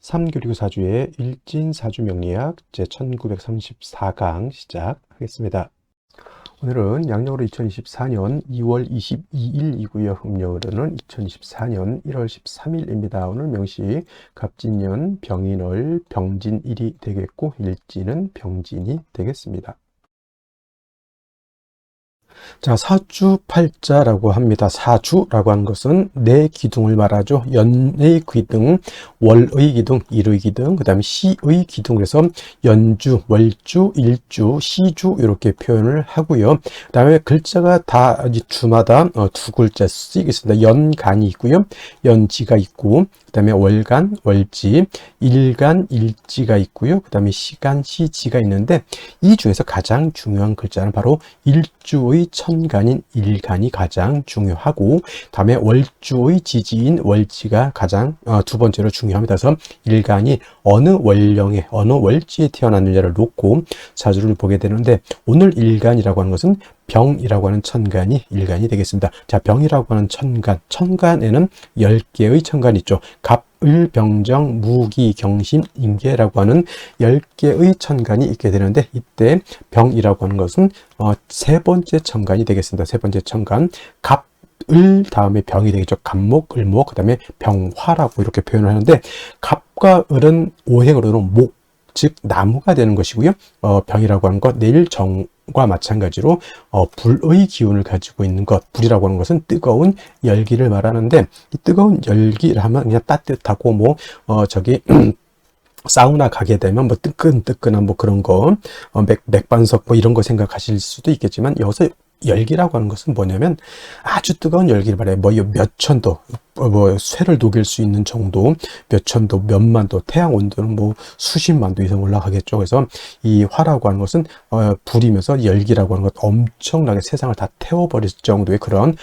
삼교리고 사주의 일진사주 명리학 제1934강 시작하겠습니다. 오늘은 양력으로 2024년 2월 22일이고요. 음력으로는 2024년 1월 13일입니다. 오늘 명시 갑진년 병인월 병진일이 되겠고 일진은 병진이 되겠습니다. 자, 사주팔자라고 합니다. 사주라고 하는 것은 네 기둥을 말하죠. 연의 기둥, 월의 기둥, 일의 기둥, 그 다음에 시의 기둥. 그래서 연주, 월주, 일주, 시주 이렇게 표현을 하고요. 그 다음에 글자가 다 주마다 두 글자 쓰이겠습니다. 연간이 있고요. 연지가 있고, 그 다음에 월간, 월지, 일간, 일지가 있고요. 그 다음에 시간, 시지가 있는데 이 중에서 가장 중요한 글자는 바로 일주의 천간인 일간이 가장 중요하고, 다음에 월주의 지지인 월지가 가장 두 번째로 중요합니다. 그래서 일간이 어느 월령에 어느 월지에 태어났느냐를 놓고 사주를 보게 되는데, 오늘 일간이라고 하는 것은 병이라고 하는 천간이 일간이 되겠습니다. 자, 병이라고 하는 천간에는 10개의 천간이 있죠. 갑, 을, 병정, 무기, 경신, 임계라고 하는 10개의 천간이 있게 되는데, 이때 병이라고 하는 것은 세 번째 천간이 되겠습니다. 세 번째 천간, 갑, 을 다음에 병이 되겠죠. 갑목, 을목, 그 다음에 병화라고 이렇게 표현을 하는데, 갑과 을은 오행으로는 목, 즉 나무가 되는 것이고요. 병이라고 하는 것, 내일 정과 마찬가지로 불의 기운을 가지고 있는 것. 불이라고 하는 것은 뜨거운 열기를 말하는데, 이 뜨거운 열기를 하면 그냥 따뜻하고 사우나 가게 되면 뜨끈뜨끈한 그런 거, 맥반석 이런 거 생각하실 수도 있겠지만, 여기서 열기라고 하는 것은 뭐냐면 아주 뜨거운 열기를 말해요. 몇 천도, 쇠를 녹일 수 있는 정도, 몇 천도, 몇만 도, 태양 온도는 수십만 도 이상 올라가겠죠. 그래서 이 화라고 하는 것은 불이면서 열기라고 하는 것, 엄청나게 세상을 다 태워버릴 정도의 그런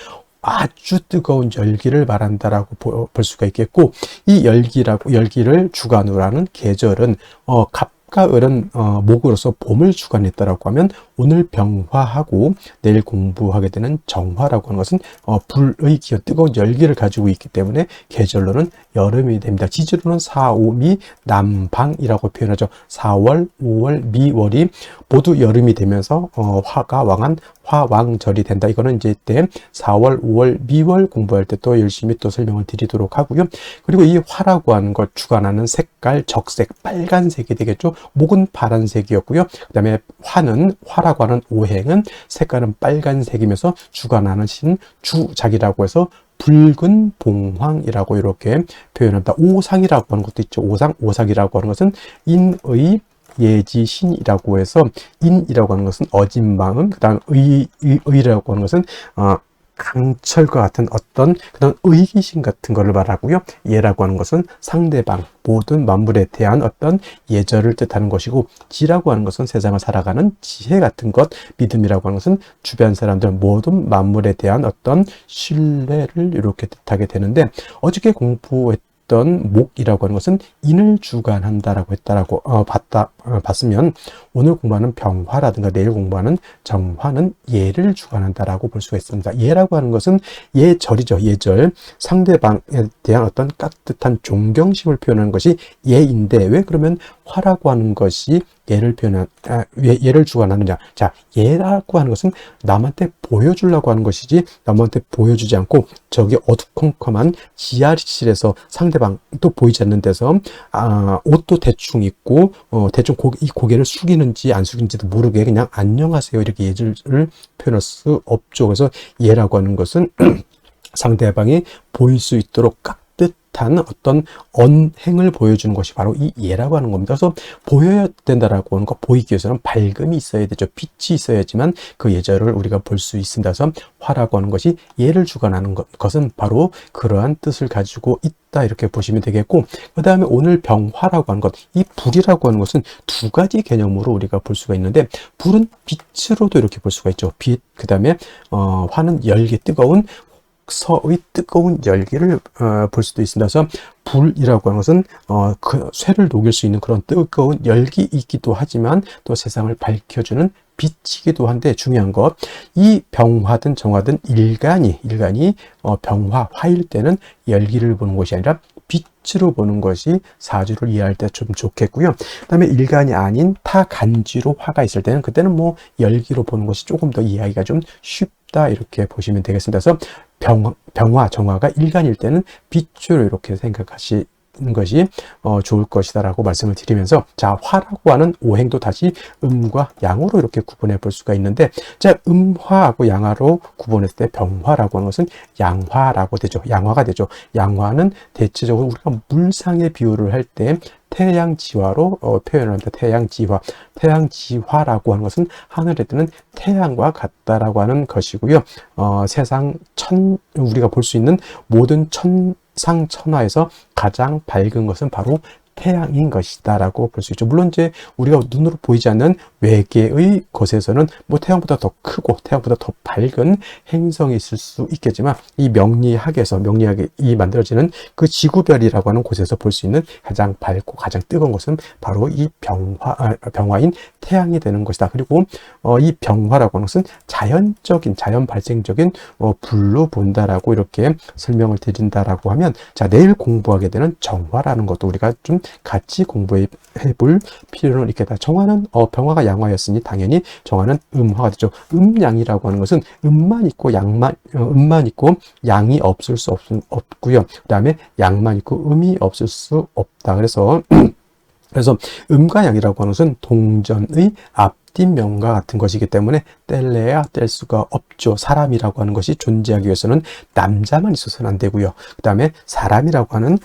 아주 뜨거운 열기를 말한다라고 볼 수가 있겠고, 이 열기를 주관으로 하는 계절은 갑과 을은 목으로서 봄을 주관했다라고 하면, 오늘 병화하고 내일 공부하게 되는 정화라고 하는 것은 불의 기운, 뜨거운 열기를 가지고 있기 때문에 계절로는 여름이 됩니다. 지지로는 4, 5, 미, 남방이라고 표현하죠. 4월, 5월, 미월이 모두 여름이 되면서 화가 왕한 화왕절이 된다. 이거는 이제 이때 4월, 5월, 미월 공부할 때 또 열심히 또 설명을 드리도록 하고요. 그리고 이 화라고 하는 것 주관하는 색깔, 적색, 빨간색이 되겠죠. 목은 파란색이었고요. 그 다음에 화라고 하는 오행은 색깔은 빨간색이면서 주관하는 신 주작이라고 해서 붉은 봉황이라고 이렇게 표현합니다. 오상이라고 하는 것도 있죠. 오상이라고 하는 것은 인의 예지신이라고 해서, 인이라고 하는 것은 어진 마음, 그 다음 의라고 하는 것은 강철과 같은 어떤 그런 의기심 같은 것을 말하고요. 예라고 하는 것은 상대방, 모든 만물에 대한 어떤 예절을 뜻하는 것이고, 지라고 하는 것은 세상을 살아가는 지혜 같은 것, 믿음이라고 하는 것은 주변 사람들, 모든 만물에 대한 어떤 신뢰를 이렇게 뜻하게 되는데, 어저께 공부했던 목이라고 하는 것은 인을 주관한다라고 했다라고 봤으면, 오늘 공부하는 병화라든가 내일 공부하는 정화는 예를 주관한다라고 볼 수가 있습니다. 예라고 하는 것은 예절이죠. 예절, 상대방에 대한 어떤 깍듯한 존경심을 표현하는 것이 예인데, 왜 그러면 화라고 하는 것이 예를 주관하느냐? 자, 예라고 하는 것은 남한테 보여주려고 하는 것이지, 남한테 보여주지 않고 저기 어두컴컴한 지하실에서 상대방도 보이지 않는 데서 옷도 대충 입고 대충 이 고개를 숙이는지 안 숙이는지도 모르게 그냥 안녕하세요 이렇게 예절을 표현할 수 없죠. 그래서 예라고 하는 것은 상대방이 보일 수 있도록 깍듯한 어떤 언행을 보여주는 것이 바로 이 예라고 하는 겁니다. 그래서 보여야 된다라고 하는 것, 보이기 위해서는 밝음이 있어야 되죠. 빛이 있어야지만 그 예절을 우리가 볼 수 있습니다. 그래서 화라고 하는 것이 예를 주관하는 것은 바로 그러한 뜻을 가지고 있다, 이렇게 보시면 되겠고, 그 다음에 오늘 병화라고 하는 것, 이 불이라고 하는 것은 두 가지 개념으로 우리가 볼 수가 있는데, 불은 빛으로도 이렇게 볼 수가 있죠. 빛, 그 다음에 화는 열기, 뜨거운 독서의 뜨거운 열기를 볼 수도 있습니다. 그래서 불이라고 하는 것은 그 쇠를 녹일 수 있는 그런 뜨거운 열기이기도 하지만 또 세상을 밝혀주는 빛이기도 한데, 중요한 것, 이 병화든 정화든 일간이 병화, 화일 때는 열기를 보는 것이 아니라 빛으로 보는 것이 사주를 이해할 때 좀 좋겠고요. 그 다음에 일간이 아닌 타간지로 화가 있을 때는, 그때는 뭐 열기로 보는 것이 조금 더 이해하기가 좀 쉽다, 이렇게 보시면 되겠습니다. 그래서 병화, 정화가 일간일 때는 빛으로 이렇게 생각하시는 것이 좋을 것이다라고 말씀을 드리면서, 자, 화라고 하는 오행도 다시 음과 양으로 이렇게 구분해 볼 수가 있는데, 자, 음화하고 양화로 구분했을 때 병화라고 하는 것은 양화라고 되죠. 양화가 되죠. 양화는 대체적으로 우리가 물상의 비유를 할 때 태양지화로 표현합니다. 태양지화. 태양지화라고 하는 것은 하늘에 뜨는 태양과 같다라고 하는 것이고요. 세상 우리가 볼 수 있는 모든 천상천하에서 가장 밝은 것은 바로 태양인 것이다 라고 볼 수 있죠. 물론 이제 우리가 눈으로 보이지 않는 외계의 것에서는 뭐 태양보다 더 크고 태양보다 더 밝은 행성이 있을 수 있겠지만, 이 명리학이 만들어지는 그 지구별이라고 하는 곳에서 볼 수 있는 가장 밝고 가장 뜨거운 것은 바로 이 병화인 태양이 되는 것이다. 그리고 이 병화라고 하는 것은 자연 발생적인 불로 본다라고 이렇게 설명을 드린다라고 하면, 자, 내일 공부하게 되는 정화라는 것도 우리가 좀 같이 공부해 볼 필요는 있겠다. 정화는 병화가 양화였으니 당연히 정화는 음화가 되죠. 음양이라고 하는 것은 음만 있고 양이 없을 수 없고요. 그 다음에 양만 있고 음이 없을 수 없다. 그래서 음과 양이라고 하는 것은 동전의 앞뒷면과 같은 것이기 때문에 뗄래야 뗄 수가 없죠. 사람이라고 하는 것이 존재하기 위해서는 남자만 있어서는 안 되고요. 그 다음에 사람이라고 하는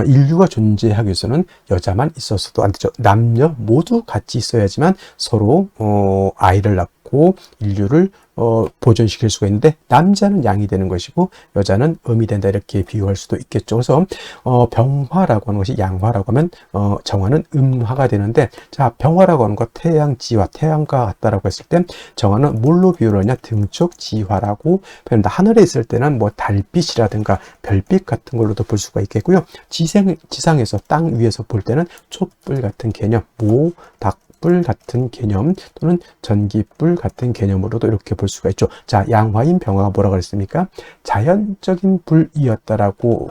인류가 존재하기 위해서는 여자만 있어서도 안 되죠. 남녀 모두 같이 있어야지만 서로 아이를 낳고 인류를 보존시킬 수가 있는데, 남자는 양이 되는 것이고 여자는 음이 된다, 이렇게 비유할 수도 있겠죠. 그래서 병화라고 하는 것이 양화라고 하면 정화는 음화가 되는데, 자, 병화라고 하는 것, 태양지화, 태양과 같다라고 했을 때 정화는 뭘로 비유를 하냐? 등축지화라고 표현한다. 하늘에 있을 때는 뭐 달빛이라든가 별빛 같은 걸로도 볼 수가 있겠고요. 지상에서 땅 위에서 볼 때는 촛불 같은 개념, 닭불 같은 개념 또는 전기불 같은 개념으로도 이렇게 볼 수가 있죠. 자, 양화인 병화가 뭐라고 그랬습니까? 자연적인 불이었다라고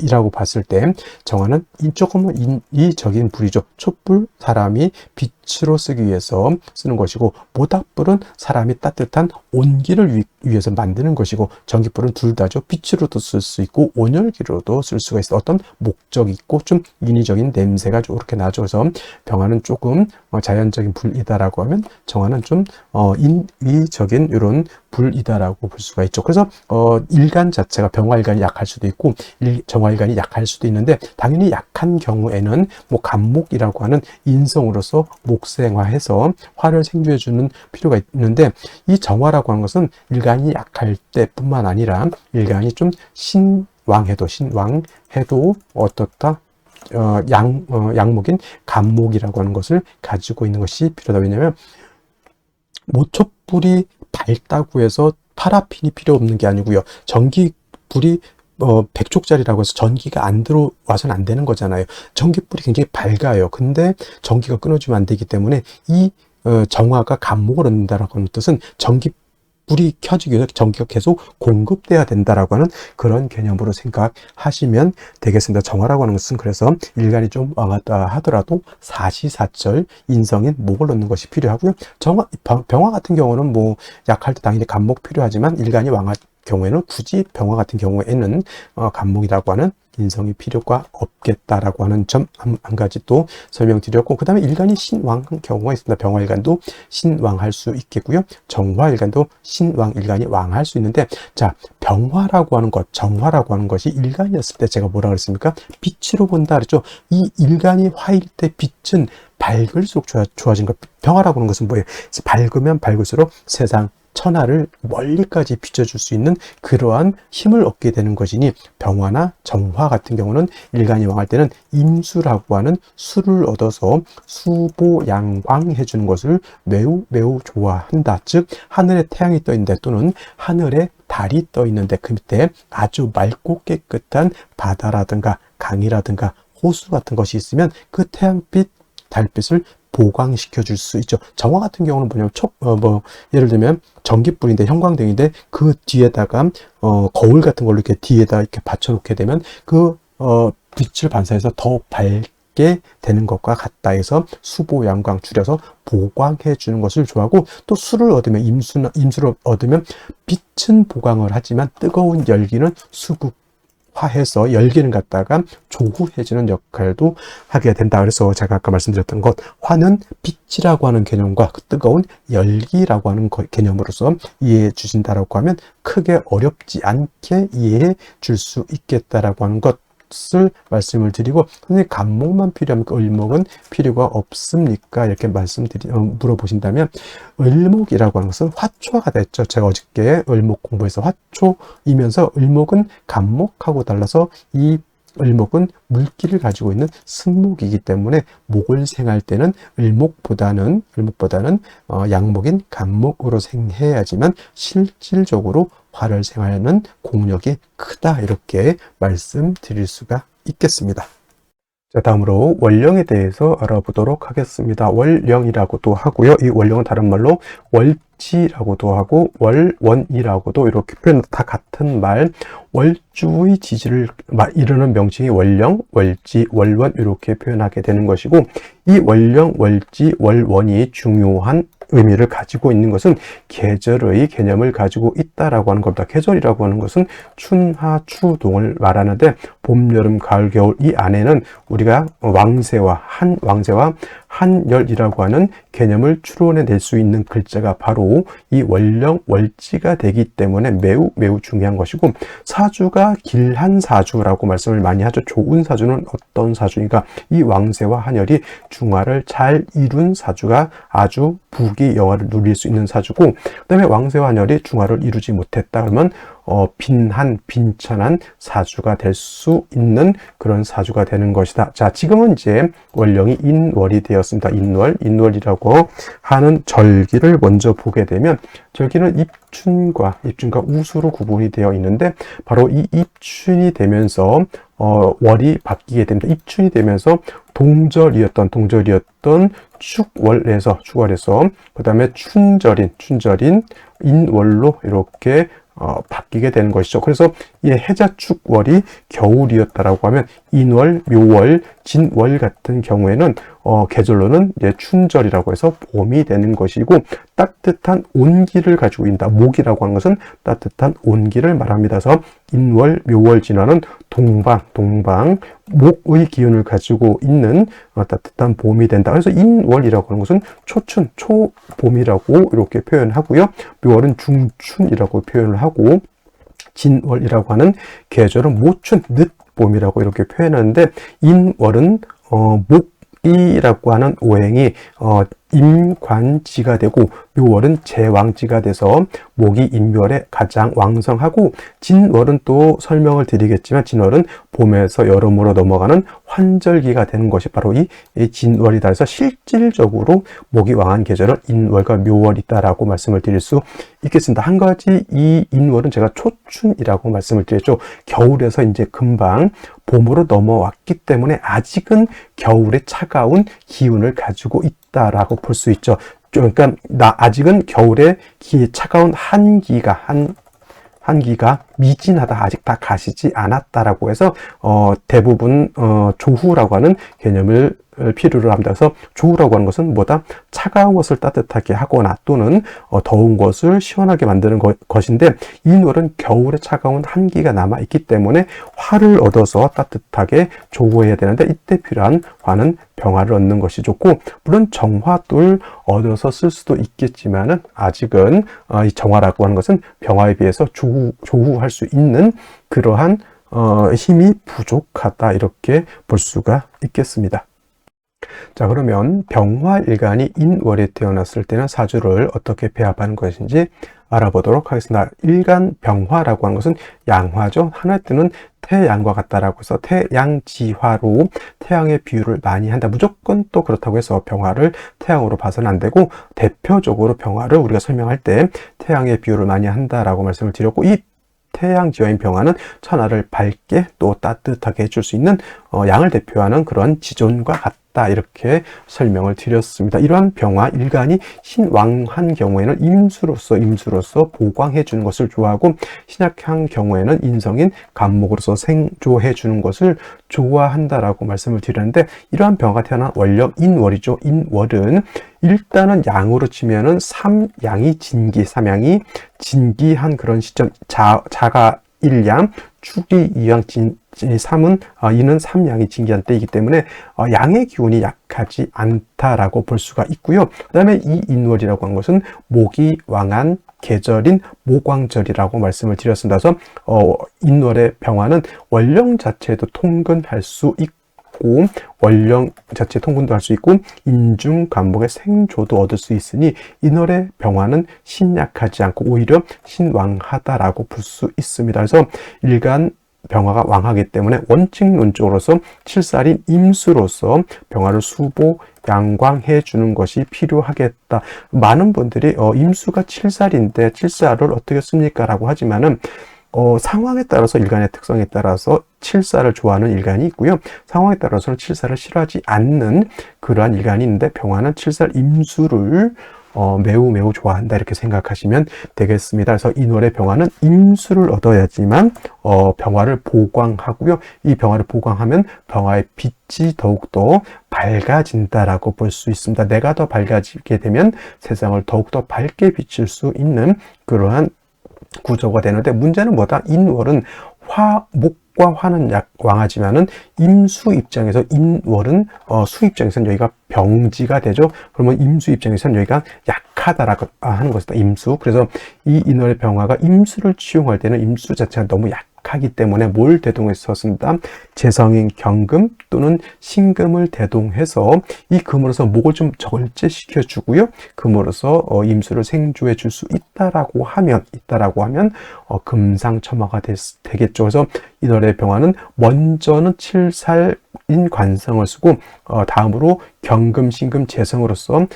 이라고 봤을 때 정화는 조금은 인위적인 불이죠. 촛불, 사람이 빛으로 쓰기 위해서 쓰는 것이고, 모닥불은 사람이 따뜻한 온기를 위해서 만드는 것이고, 전기불은 둘 다죠. 빛으로도 쓸 수 있고 온열기로도 쓸 수가 있어. 어떤 목적이 있고 좀 인위적인 냄새가 이렇게 나죠. 그래서 병화는 조금 자연적인 불이다라고 하면, 정화는 좀 인위적인 이런 불이다라고 볼 수가 있죠. 그래서 일간 자체가 병화일간이 약할 수도 있고 정화일간이 약할 수도 있는데, 당연히 약한 경우에는 뭐 간목이라고 하는 인성으로서 목생화해서 화를 생주해주는 필요가 있는데, 이 정화라고 하는 것은 일간이 약할 때뿐만 아니라 일간이 좀 신왕해도 어떻다? 양목인 간목이라고 하는 것을 가지고 있는 것이 필요하다. 왜냐하면 모촛불이 밝다고 해서 파라핀이 필요 없는 게 아니고요. 전기불이 100족짜리라고 해서 전기가 안 들어와서는 안 되는 거잖아요. 전기불이 굉장히 밝아요. 근데 전기가 끊어지면 안 되기 때문에 이 정화가 간목을 얻는다라고 하는 뜻은 불이 켜지기 위해서 전기가 계속 공급돼야 된다라고 하는 그런 개념으로 생각하시면 되겠습니다. 정화라고 하는 것은 그래서 일간이 좀 왕하다 하더라도 사시사철 인성인 목을 얻는 것이 필요하고요. 병화 같은 경우는 뭐 약할 때 당연히 간목 필요하지만, 일간이 왕할 경우에는 굳이 병화 같은 경우에는 간목이라고 하는 인성이 필요가 없겠다라고 하는 점 한 가지 또 설명드렸고, 그 다음에 일간이 신왕한 경우가 있습니다. 병화일간도 신왕할 수 있겠고요. 정화일간도 신왕일간이 왕할 수 있는데, 자, 병화라고 하는 것, 정화라고 하는 것이 일간이었을 때 제가 뭐라 그랬습니까? 빛으로 본다 그랬죠. 이 일간이 화일 때 빛은 밝을수록 좋아진 것. 병화라고 하는 것은 뭐예요? 밝으면 밝을수록 세상 천하를 멀리까지 비춰줄 수 있는 그러한 힘을 얻게 되는 것이니, 병화나 정화 같은 경우는 일간이 왕할 때는 임수라고 하는 수를 얻어서 수보양광해 주는 것을 매우 매우 좋아한다. 즉 하늘에 태양이 떠 있는데, 또는 하늘에 달이 떠 있는데 그 밑에 아주 맑고 깨끗한 바다라든가 강이라든가 호수 같은 것이 있으면 그 태양빛, 달빛을 보강시켜 줄 수 있죠. 정화 같은 경우는 뭐냐면 예를 들면 전기불인데, 형광등인데 그 뒤에다가 거울 같은 걸로 이렇게 뒤에다 이렇게 받쳐 놓게 되면 그 빛을 반사해서 더 밝게 되는 것과 같다 해서 수보 양광, 줄여서 보광해 주는 것을 좋아하고, 또 수를 얻으면 임수를 얻으면 빛은 보광을 하지만 뜨거운 열기는 수극화해서 열기를 갖다가 조후해주는 역할도 하게 된다. 그래서 제가 아까 말씀드렸던 것, 화는 빛이라고 하는 개념과 그 뜨거운 열기라고 하는 개념으로서 이해해 주신다라고 하면 크게 어렵지 않게 이해해 줄 수 있겠다라고 하는 것을 말씀을 드리고, 선생님 간목만 필요합니까? 을목은 필요가 없습니까? 이렇게 물어보신다면, 을목이라고 하는 것은 화초가 됐죠. 제가 어저께 을목 공부해서 화초이면서, 을목은 간목하고 달라서 이 을목은 물기를 가지고 있는 승목이기 때문에 목을 생할 때는 을목보다는 양목인 간목으로 생해야지만 실질적으로 화를 생하는 공력이 크다, 이렇게 말씀드릴 수가 있겠습니다. 자, 다음으로 월령에 대해서 알아보도록 하겠습니다. 월령이라고도 하고요. 이 월령은 다른 말로 월지라고도 하고 월원이라고도 이렇게 표현, 다 같은 말, 월주의 지지를 이루는 명칭이 월령, 월지, 월원 이렇게 표현하게 되는 것이고, 이 월령, 월지, 월원이 중요한 의미를 가지고 있는 것은 계절의 개념을 가지고 있다라고 하는 겁니다. 계절이라고 하는 것은 춘하 추동을 말하는데, 봄, 여름, 가을, 겨울 이 안에는 우리가 왕세와 한열이라고 하는 개념을 추론해낼 수 있는 글자가 바로 이 월령, 월지가 되기 때문에 매우 매우 중요한 것이고, 사주가 길한 사주라고 말씀을 많이 하죠. 좋은 사주는 어떤 사주인가? 이 왕세와 한열이 중화를 잘 이룬 사주가 아주 부귀 영화를 누릴 수 있는 사주고, 그 다음에 왕세와 한열이 중화를 이루지 못했다 그러면 빈천한 사주가 될 수 있는 그런 사주가 되는 것이다. 자, 지금은 이제 월령이 인월이 되었습니다. 인월이라고 하는 절기를 먼저 보게 되면, 절기는 입춘과 우수로 구분이 되어 있는데, 바로 이 입춘이 되면서 월이 바뀌게 됩니다. 입춘이 되면서 동절이었던 축월에서 그 다음에 춘절인 인월로 이렇게 바뀌게 되는 것이죠. 그래서 이 해자축월이 겨울이었다라고 하면 인월, 묘월, 진월 같은 경우에는 계절로는 이제 춘절이라고 해서 봄이 되는 것이고, 따뜻한 온기를 가지고 있다. 목이라고 하는 것은 따뜻한 온기를 말합니다. 그래서 인월, 묘월, 진월은 동방, 목의 기운을 가지고 있는 따뜻한 봄이 된다. 그래서 인월이라고 하는 것은 초춘, 초봄이라고 이렇게 표현하고요. 묘월은 중춘이라고 표현을 하고, 진월이라고 하는 계절은 모춘, 늦봄이라고 이렇게 표현하는데, 인월은 목이라고 하는 오행이 임관지가 되고, 묘월은 제왕지가 돼서 목이 인묘월에 가장 왕성하고, 진월은 또 설명을 드리겠지만, 진월은 봄에서 여름으로 넘어가는 환절기가 되는 것이 바로 이 진월이다. 그래서 실질적으로 목이 왕한 계절은 인월과 묘월이다라고 말씀을 드릴 수 있겠습니다. 한 가지, 이 인월은 제가 초춘이라고 말씀을 드렸죠. 겨울에서 이제 금방 봄으로 넘어왔기 때문에 아직은 겨울의 차가운 기운을 가지고 있다라고 볼 수 있죠. 그러니까 아직은 겨울에 차가운 한기가 미진하다, 아직 다 가시지 않았다라고 해서 대부분 조후라고 하는 개념을 필요로 합니다. 그래서 조후라고 하는 것은 뭐다? 차가운 것을 따뜻하게 하거나 또는 더운 것을 시원하게 만드는 것인데, 인월은 겨울에 차가운 한기가 남아있기 때문에 화를 얻어서 따뜻하게 조후해야 되는데, 이때 필요한 화는 병화를 얻는 것이 좋고, 물론 정화도 얻어서 쓸 수도 있겠지만은 아직은 이 정화라고 하는 것은 병화에 비해서 조후할 수 있는 그러한 힘이 부족하다, 이렇게 볼 수가 있겠습니다. 자, 그러면 병화일간이 인월에 태어났을 때는 사주를 어떻게 배합하는 것인지 알아보도록 하겠습니다. 일간 병화라고 하는 것은 양화죠. 하늘 뜨는 태양과 같다라고 해서 태양지화로 태양의 비유를 많이 한다. 무조건 또 그렇다고 해서 병화를 태양으로 봐서는 안 되고, 대표적으로 병화를 우리가 설명할 때 태양의 비유를 많이 한다라고 말씀을 드렸고, 이 태양지화인 병화는 천하를 밝게 또 따뜻하게 해줄 수 있는 양을 대표하는 그런 지존과 같다, 이렇게 설명을 드렸습니다. 이러한 병화 일간이 신왕한 경우에는 임수로서 보광해 주는 것을 좋아하고, 신약한 경우에는 인성인 간목으로서 생조해 주는 것을 좋아한다라고 말씀을 드렸는데, 이러한 병화가 태어난 월령 인월이죠. 인월은 일단은 양으로 치면은 삼양이 진기, 삼양이 진기한 그런 시점, 자가 일양, 축이 이양, 삼은 이는 삼양이 진기한 때이기 때문에 양의 기운이 약하지 않다라고 볼 수가 있고요. 그 다음에 이 인월이라고 한 것은 목이 왕한 계절인 모광절이라고 말씀을 드렸습니다. 그래서 인월의 병화는 월령 자체에도 통근할 수 있고, 월령 자체 통근도 할 수 있고, 인중 간목의 생조도 얻을 수 있으니 인월의 병화는 신약하지 않고 오히려 신왕하다라고 볼 수 있습니다. 그래서 일간 병화가 왕하기 때문에 원칙론적으로서 칠살인 임수로서 병화를 수보 양광해 주는 것이 필요하겠다. 많은 분들이 임수가 칠살인데 칠살을 어떻게 씁니까? 라고 하지만은 상황에 따라서, 일간의 특성에 따라서 칠살을 좋아하는 일간이 있고요. 상황에 따라서는 칠살을 싫어하지 않는 그러한 일간이 있는데, 병화는 칠살 임수를 매우 좋아한다, 이렇게 생각하시면 되겠습니다. 그래서 인월의 병화는 임수를 얻어야지만 병화를 보광하고요. 이 병화를 보광하면 병화의 빛이 더욱더 밝아진다라고 볼 수 있습니다. 내가 더 밝아지게 되면 세상을 더욱더 밝게 비칠 수 있는 그러한 구조가 되는데, 문제는 뭐다? 인월은 목과 화는 왕하지만은 임수 입장에서 인월은 수 입장에서는 여기가 병지가 되죠. 그러면 임수 입장에서는 여기가 약하다라고 하는 것이다. 임수. 그래서 이 인월의 병화가 임수를 치용할 때는 임수 자체가 너무 약하기 때문에 뭘 대동해서 쓴다? 재성인 경금 또는 신금을 대동해서 이 금으로서 목을 좀 절제시켜 주고요. 금으로서 임수를 생조해 줄 수 있다라고 하면 금상첨화가 되겠죠. 그래서 인월의 병화는 먼저는 칠살인 관성을 쓰고, 다음으로 경금, 신금, 재성으로서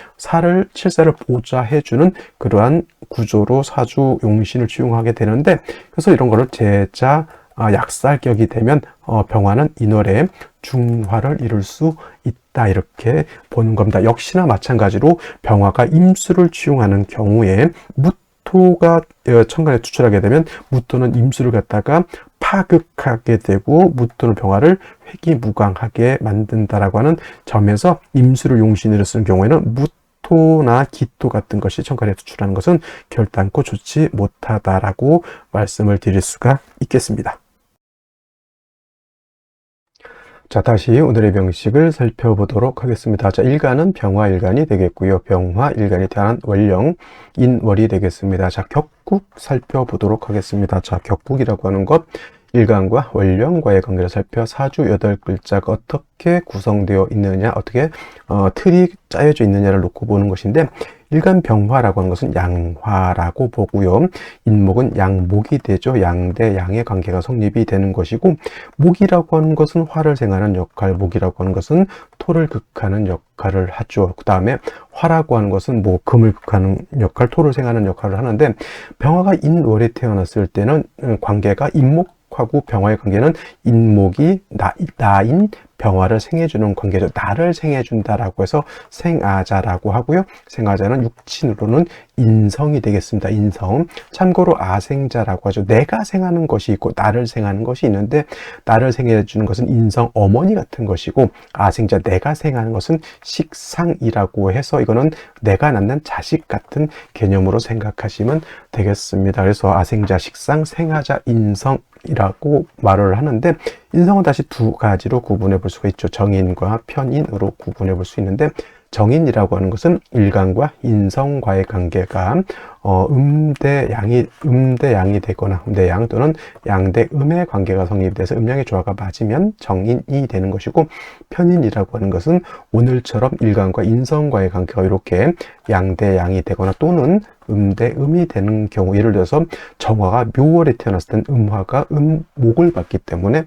칠살을 보좌해주는 그러한 구조로 사주 용신을 치용하게 되는데, 그래서 이런 거를 제자 약살격이 되면 병화는 인월에 중화를 이룰 수 있다, 이렇게 보는 겁니다. 역시나 마찬가지로 병화가 임수를 치용하는 경우에 무토가 천간에 투출하게 되면 무토는 임수를 갖다가 파극하게 되고, 무토는 병화를 회기무광하게 만든다라고 하는 점에서 임수를 용신으로 쓰는 경우에는 무토나 기토 같은 것이 천간에 투출하는 것은 결단코 좋지 못하다라고 말씀을 드릴 수가 있겠습니다. 자, 다시 오늘의 병식을 살펴보도록 하겠습니다. 자, 일간은 병화일간이 되겠고요. 병화일간이 태어난 월령 인월이 되겠습니다. 자, 격국 살펴보도록 하겠습니다. 자, 격국이라고 하는 것, 일간과 월령과의 관계를 살펴 사주 8글자가 어떻게 구성되어 있느냐, 어떻게 틀이 짜여져 있느냐를 놓고 보는 것인데, 일간 병화라고 하는 것은 양화라고 보고요. 인목은 양목이 되죠. 양 대 양의 관계가 성립이 되는 것이고, 목이라고 하는 것은 화를 생하는 역할, 목이라고 하는 것은 토를 극하는 역할을 하죠. 그 다음에 화라고 하는 것은 금을 극하는 역할, 토를 생하는 역할을 하는데, 병화가 인월에 태어났을 때는 관계가 인목하고 병화의 관계는 인목이 나인 병화를 생해주는 관계죠. 나를 생해준다라고 해서 생아자라고 하고요. 생아자는 육친으로는 인성이 되겠습니다. 인성. 참고로 아생자라고 하죠. 내가 생하는 것이 있고 나를 생하는 것이 있는데, 나를 생해주는 것은 인성 어머니 같은 것이고, 아생자 내가 생하는 것은 식상이라고 해서 이거는 내가 낳는 자식 같은 개념으로 생각하시면 되겠습니다. 그래서 아생자, 식상, 생아자, 인성이라고 말을 하는데, 인성은 다시 두 가지로 구분해 볼 수가 있죠. 정인과 편인으로 구분해 볼 수 있는데, 정인이라고 하는 것은 일간과 인성과의 관계가 음대양이 되거나 음대양 또는 양대음의 관계가 성립이 돼서 음양의 조화가 맞으면 정인이 되는 것이고, 편인이라고 하는 것은 오늘처럼 일간과 인성과의 관계가 이렇게 양대양이 되거나 또는 음대음이 되는 경우, 예를 들어서 정화가 묘월에 태어났을 땐 음화가 음목을 받기 때문에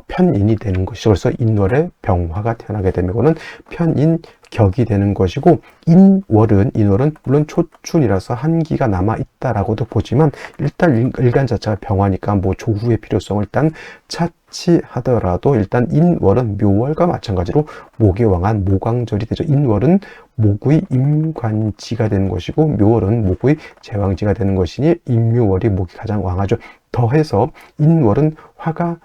편인이 되는 것이죠. 그래서 인월에 병화가 태어나게 되면 이거는 편인격이 되는 것이고, 인월은 물론 초춘이라서 한기가 남아 있다라고도 보지만 일단 일간 자체가 병화니까 뭐 조후의 필요성을 일단 차치하더라도 일단 인월은 묘월과 마찬가지로 목의 왕한 모광절이 되죠. 인월은 목의 임관지가 되는 것이고 묘월은 목의 제왕지가 되는 것이니 인묘월이 목이 가장 왕하죠. 더해서 인월은 화가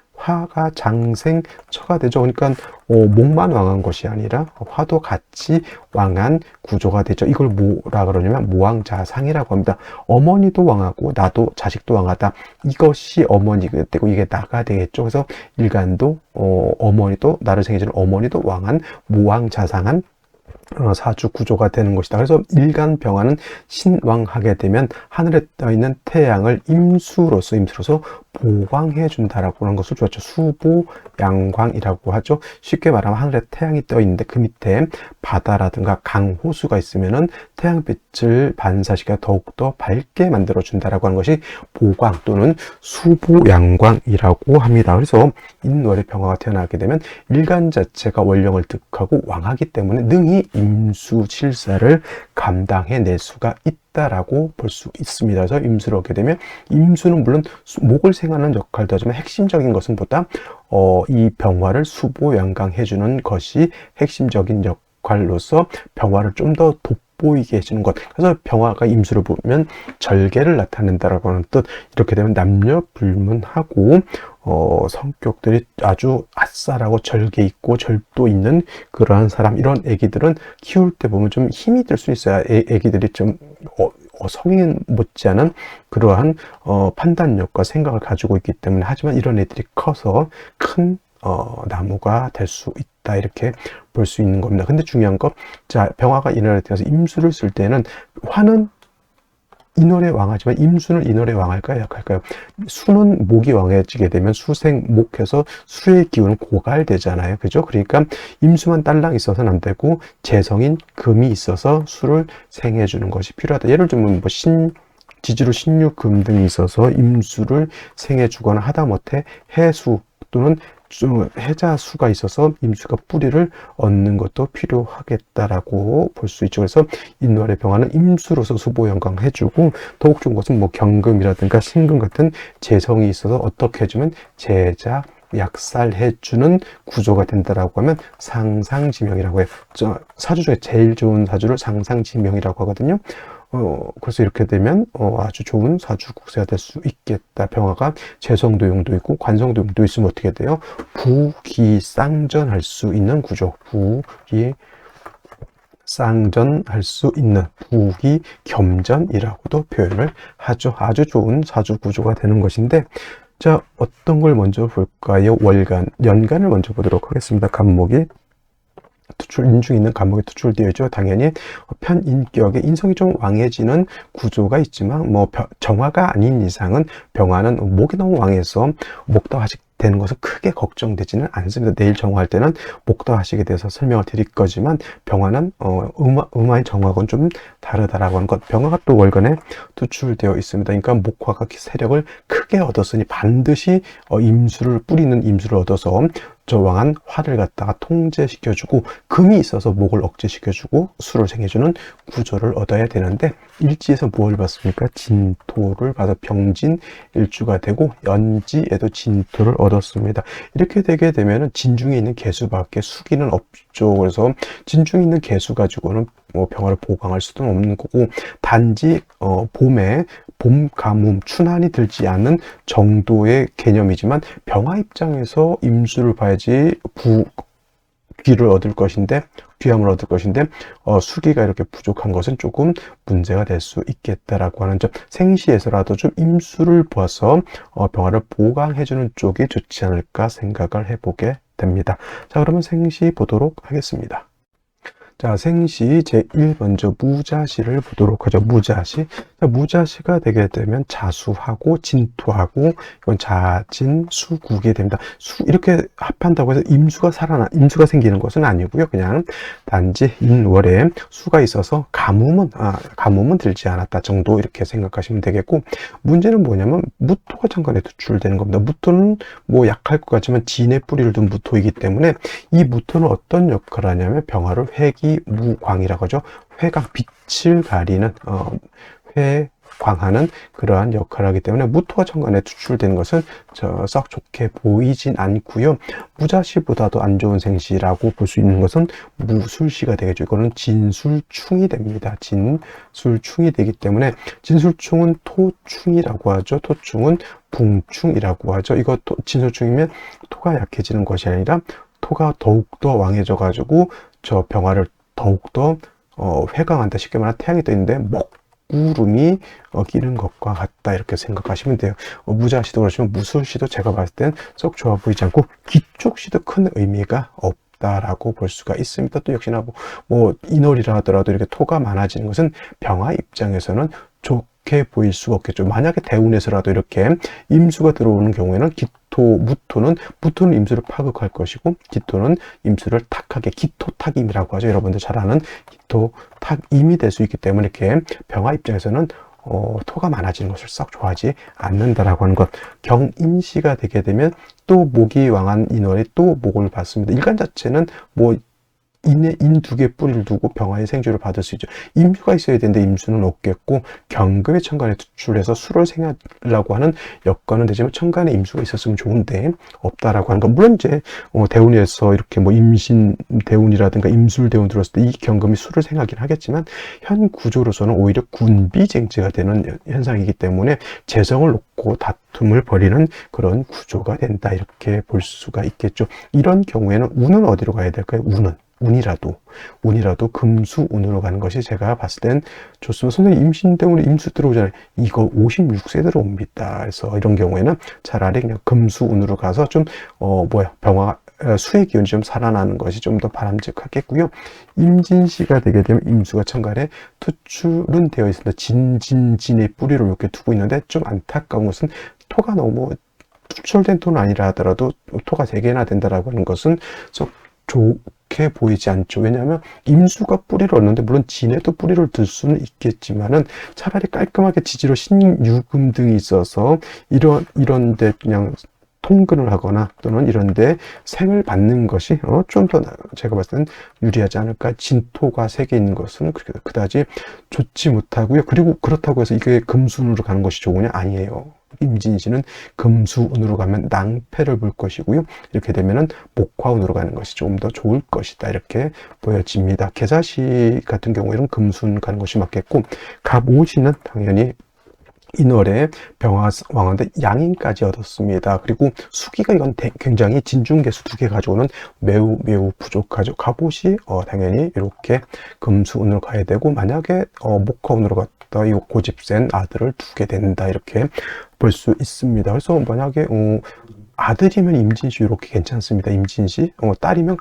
장생처가 되죠. 그러니까 목만 왕한 것이 아니라 화도 같이 왕한 구조가 되죠. 이걸 뭐라 그러냐면 모왕자상이라고 합니다. 어머니도 왕하고 나도 자식도 왕하다. 이것이 어머니가 되고 이게 나가 되겠죠. 그래서 일간도 어머니도 나를 생해주는 어머니도 왕한 모왕자상한 사주 구조가 되는 것이다. 그래서 일간 병화는 신왕하게 되면 하늘에 떠 있는 태양을 임수로서 보광해 준다라고 하는 것을 주었죠. 수보양광이라고 하죠. 쉽게 말하면 하늘에 태양이 떠 있는데 그 밑에 바다라든가 강, 호수가 있으면은 태양빛을 반사시켜 더욱더 밝게 만들어 준다라고 하는 것이 보광 또는 수보양광이라고 합니다. 그래서 인월의 병화가 태어나게 되면 일간 자체가 원령을 득하고 왕하기 때문에 능히 임수칠사를 감당해낼 수가 있다라고 볼 수 있습니다. 그래서 임수를 얻게 되면 임수는 물론 목을 생하는 역할도 하지만 핵심적인 것은 보다 이 병화를 수보양강해주는 것이 핵심적인 역할로서 병화를 좀 더 돋보이게 해주는 것. 그래서 병화가 임수를 보면 절개를 나타낸다라고 하는 뜻. 이렇게 되면 남녀 불문하고 성격들이 아주 아싸라고 절개 있고 절도 있는 그러한 사람, 이런 애기들은 키울 때 보면 좀 힘이 들 수 있어요. 애기들이 좀 성인 못지않은 그러한 판단력과 생각을 가지고 있기 때문에. 하지만 이런 애들이 커서 큰 나무가 될 수 있다, 이렇게 볼 수 있는 겁니다. 근데 중요한 거, 자, 병화가 인월에 태어나서 임수를 쓸 때는 화는 인월에 왕하지만 임수는 인월에 왕할까요, 약할까요? 수는 목이 왕해지게 되면 수생목해서 수의 기운은 고갈되잖아요. 그죠? 그러니까 임수만 딸랑 있어서는 안 되고 재성인 금이 있어서 수를 생해주는 것이 필요하다. 예를 들면 뭐 지지로 신유, 금 등이 있어서 임수를 생해주거나 하다못해 해수 또는 해자수가 있어서 임수가 뿌리를 얻는 것도 필요하겠다라고 볼 수 있죠. 그래서 인월의 병화는 임수로서 수보영광 해주고, 더욱 좋은 것은 뭐 경금이라든가 신금 같은 재성이 있어서 어떻게 해주면 제자 약살해주는 구조가 된다라고 하면 상상지명이라고 해요. 사주 중에 제일 좋은 사주를 상상지명이라고 하거든요. 그래서 이렇게 되면 아주 좋은 사주 국세가 될 수 있겠다. 병화가 재성도용도 있고 관성도용도 있으면 어떻게 돼요? 부기쌍전할 수 있는 구조. 부기쌍전할 수 있는 부기겸전이라고도 표현을 하죠. 아주 좋은 사주 구조가 되는 것인데, 자, 어떤 걸 먼저 볼까요? 연간을 먼저 보도록 하겠습니다. 간목이 인중 있는 간목이 투출되어 있죠. 당연히 편인격의 인성이 좀 왕해지는 구조가 있지만 뭐 정화가 아닌 이상은 병화는 목이 너무 왕해서 목도화식 되는 것은 크게 걱정되지는 않습니다. 내일 정화할 때는 목도화식에 대해서 설명을 드릴 거지만 병화는 음화의 정화하고는 좀 다르다라고 하는 것. 병화가 또 월간에 투출되어 있습니다. 그러니까 목화가 세력을 크게 얻었으니 반드시 뿌리는 임수를 얻어서 저 왕한 화를 갖다가 통제시켜주고, 금이 있어서 목을 억제시켜주고 수를 생해주는 구조를 얻어야 되는데, 일지에서 무엇을 받습니까? 진토를 받아 병진일주가 되고 연지에도 진토를 얻었습니다. 이렇게 되게 되면은 진중에 있는 개수밖에 수기는 없죠. 그래서 진중에 있는 개수 가지고는 병화를 보강할 수도 없는 거고, 단지 봄에 봄 가뭄 춘한이 들지 않는 정도의 개념이지만 병화 입장에서 임수를 봐야지 귀를 얻을 것인데, 귀함을 얻을 것인데 수기가 이렇게 부족한 것은 조금 문제가 될 수 있겠다라고 하는 점. 생시에서라도 좀 임수를 보아서 병화를 보강해주는 쪽이 좋지 않을까 생각을 해보게 됩니다. 자, 그러면 생시 보도록 하겠습니다. 자, 생시 제1 먼저 무자시를 보도록 하죠. 무자시. 자, 무자시가 되게 되면 자수하고 진토하고 이건 자진수국이 됩니다. 이렇게 합한다고 해서 임수가 생기는 것은 아니고요. 그냥 단지 인월에 수가 있어서 가뭄은 들지 않았다 정도 이렇게 생각하시면 되겠고, 문제는 뭐냐면 무토가 천간에 투출되는 겁니다. 무토는 뭐 약할 것 같지만 진의 뿌리를 둔 무토이기 때문에 이 무토는 어떤 역할을 하냐면 병화를 회기무광이라고 하죠. 회광, 빛을 가리는 회광하는 그러한 역할을 하기 때문에 무토가 천간에 투출되는 것은 썩 좋게 보이진 않고요. 무자시보다도 안 좋은 생시라고 볼 수 있는 것은 무술시가 되겠죠. 이거는 진술충이 됩니다. 진술충이 되기 때문에, 진술충은 토충이라고 하죠. 토충은 붕충이라고 하죠. 이거 진술충이면 토가 약해지는 것이 아니라 토가 더욱더 왕해져 가지고 저 병화를 더욱더 회광한다. 쉽게 말하면 태양이 떠 있는데 먹구름이 끼는 것과 같다 이렇게 생각하시면 돼요. 무자시도 그렇지만 무술시도 제가 봤을 땐 썩 좋아 보이지 않고, 기쪽시도 큰 의미가 없다라고 볼 수가 있습니다. 또 역시나 뭐 인월이라 하더라도 이렇게 토가 많아지는 것은 병화 입장에서는 좋게 보일 수가 없겠죠. 만약에 대운에서라도 이렇게 임수가 들어오는 경우에는 무토는 임수를 파극할 것이고, 기토는 임수를 탁하게, 기토탁임이라고 하죠. 여러분들 잘 아는 기토탁임이 될 수 있기 때문에 이렇게 병화 입장에서는 토가 많아지는 것을 썩 좋아하지 않는다라고 하는 것. 경인시가 되게 되면 또 목이 왕한 인월이 또 목을 받습니다. 일간 자체는 뭐 인 두 개 뿌리를 두고 병화의 생주를 받을 수 있죠. 임수가 있어야 되는데 임수는 없겠고, 경금의 천간에 투출해서 수를 생하려고 하는 여건은 되지만 천간에 임수가 있었으면 좋은데 없다라고 하는 거. 물론 이제 대운에서 이렇게 뭐 임신 대운이라든가 임술 대운 들었을 때 이 경금이 수를 생하긴 하겠지만, 현 구조로서는 오히려 군비쟁지가 되는 현상이기 때문에 재성을 놓고 다툼을 벌이는 그런 구조가 된다 이렇게 볼 수가 있겠죠. 이런 경우에는 운은 어디로 가야 될까요? 운이라도 금수운으로 가는 것이 제가 봤을 땐 좋습니다. 선생님, 임신 때문에 임수 들어오잖아요. 이거 56세 들어옵니다. 그래서 이런 경우에는 차라리 그냥 금수운으로 가서 좀 병화 수의 기운이 좀 살아나는 것이 좀 더 바람직하겠고요. 임진시가 되게 되면 임수가 천간에 투출은 되어 있습니다. 진의 뿌리를 이렇게 두고 있는데, 좀 안타까운 것은 토가 너무 투출된 토는 아니라 하더라도 토가 3개나 된다라고 하는 것은 좀 좋게 보이지 않죠. 왜냐하면 임수가 뿌리를 얻는데, 물론 진에도 뿌리를 들 수는 있겠지만은 차라리 깔끔하게 지지로 신유금 등이 있어서 이런데 그냥 통근을 하거나 또는 이런데 생을 받는 것이 좀 더 제가 봤을 땐 유리하지 않을까. 진토가 3개 있는 것은 그다지 좋지 못하고요. 그리고 그렇다고 해서 이게 금수운으로 가는 것이 좋으냐? 아니에요. 임진시는 금수운으로 가면 낭패를 볼 것이고요. 이렇게 되면은 목화운으로 가는 것이 조금 더 좋을 것이다 이렇게 보여집니다. 계사시 같은 경우에는 금수운 가는 것이 맞겠고, 갑오시는 당연히 인월에 병화 왕한데 양인까지 얻었습니다. 그리고 수기가 이건 굉장히 진중개수 2개 가지고는 매우 부족하죠. 갑옷이 당연히 이렇게 금수운으로 가야 되고, 만약에 목화운으로 갔다 이 고집센 아들을 두게 된다 이렇게 볼 수 있습니다. 그래서 만약에 아들이면 임진시 이렇게 괜찮습니다. 임진시. 딸이면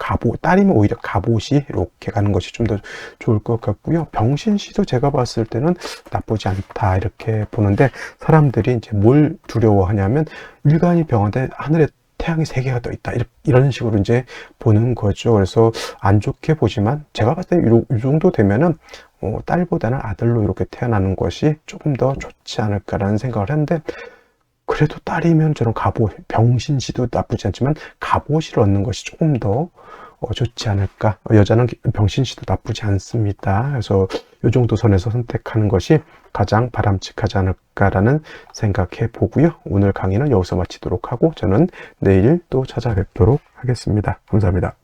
오히려 갑옷이 이렇게 가는 것이 좀 더 좋을 것 같고요. 병신시도 제가 봤을 때는 나쁘지 않다 이렇게 보는데, 사람들이 이제 뭘 두려워하냐면 일간이 병화인데 하늘에 태양이 3개가 떠 있다 이런 식으로 이제 보는 거죠. 그래서 안 좋게 보지만 제가 봤을 때 이 정도 되면은 딸보다는 아들로 이렇게 태어나는 것이 조금 더 좋지 않을까라는 생각을 하는데, 그래도 딸이면 저는 병신시도 나쁘지 않지만 갑옷을 얻는 것이 조금 더 좋지 않을까. 여자는 병신시도 나쁘지 않습니다. 그래서 이 정도 선에서 선택하는 것이 가장 바람직하지 않을까라는 생각해 보고요. 오늘 강의는 여기서 마치도록 하고, 저는 내일 또 찾아뵙도록 하겠습니다. 감사합니다.